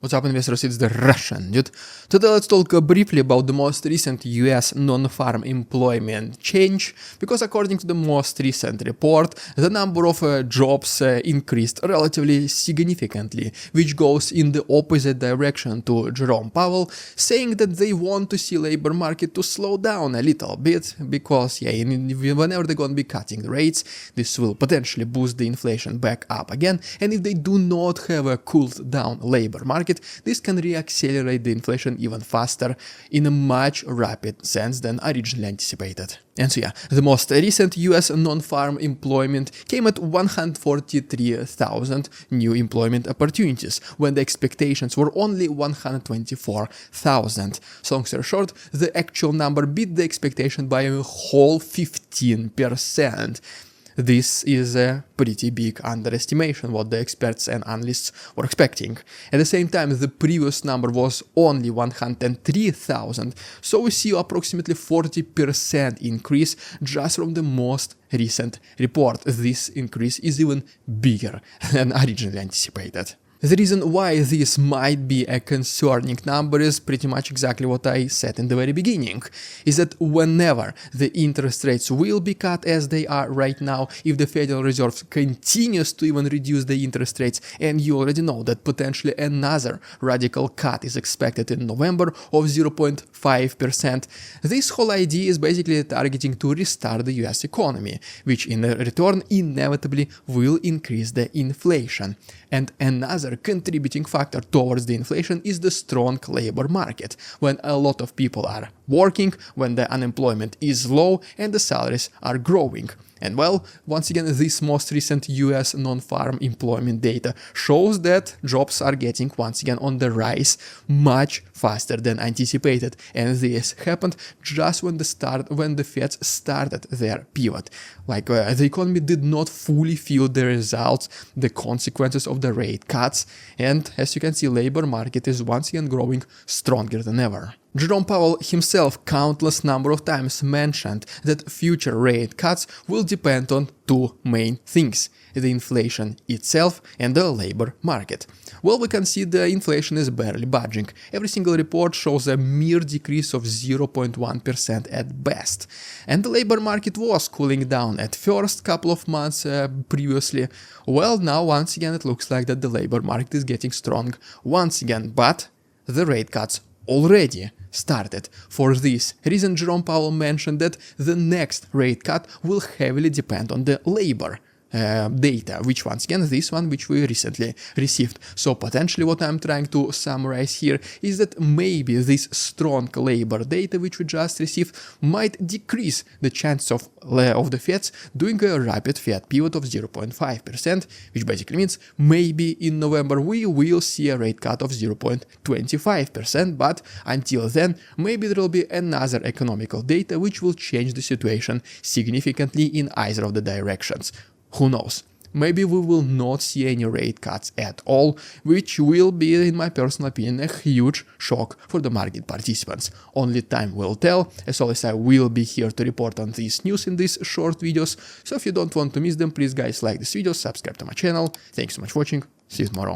What's up, investors? It's the Russian dude. Today let's talk briefly about the most recent US non-farm employment change, because according to the most recent report, the number of jobs increased relatively significantly, which goes in the opposite direction to Jerome Powell, saying that they want to see labor market to slow down a little bit, because whenever they're gonna be cutting the rates, this will potentially boost the inflation back up again, and if they do not have a cooled down labor market, this can reaccelerate the inflation even faster in a much rapid sense than originally anticipated. And so the most recent US non-farm employment came at 143,000 new employment opportunities, when the expectations were only 124,000. So long story short, the actual number beat the expectation by a whole 15%. This is a pretty big underestimation what the experts and analysts were expecting. At the same time, the previous number was only 103,000, so we see approximately 40% increase just from the most recent report. This increase is even bigger than originally anticipated. The reason why this might be a concerning number is pretty much exactly what I said in the very beginning, is that whenever the interest rates will be cut as they are right now, if the Federal Reserve continues to even reduce the interest rates, and you already know that potentially another radical cut is expected in November of 0.5%, this whole idea is basically targeting to restart the US economy, which in return inevitably will increase the inflation. And another contributing factor towards the inflation is the strong labor market, when a lot of people are working, when the unemployment is low and the salaries are growing. And well, once again, this most recent US non-farm employment data shows that jobs are getting once again on the rise much faster than anticipated, and this happened just when the Feds started their pivot. The economy did not fully feel the results, the consequences of the rate cuts, and as you can see, labor market is once again growing stronger than ever. Jerome Powell himself countless number of times mentioned that future rate cuts will depend on two main things: the inflation itself and the labor market. Well, we can see the inflation is barely budging. Every single report shows a mere decrease of 0.1% at best. And the labor market was cooling down at first couple of months previously. Well, now once again it looks like that the labor market is getting strong once again, but the rate cuts already started. For this reason, Jerome Powell mentioned that the next rate cut will heavily depend on the labor data, which once again, this one which we recently received. So potentially what I'm trying to summarize here is that maybe this strong labor data which we just received might decrease the chance of the Feds doing a rapid Fed pivot of 0.5%, which basically means maybe in November we will see a rate cut of 0.25%, but until then maybe there will be another economical data which will change the situation significantly in either of the directions. Who knows? Maybe we will not see any rate cuts at all, which will be, in my personal opinion, a huge shock for the market participants. Only time will tell. As always, I will be here to report on these news in these short videos, so if you don't want to miss them, please guys like this video, subscribe to my channel. Thanks so much for watching, see you tomorrow.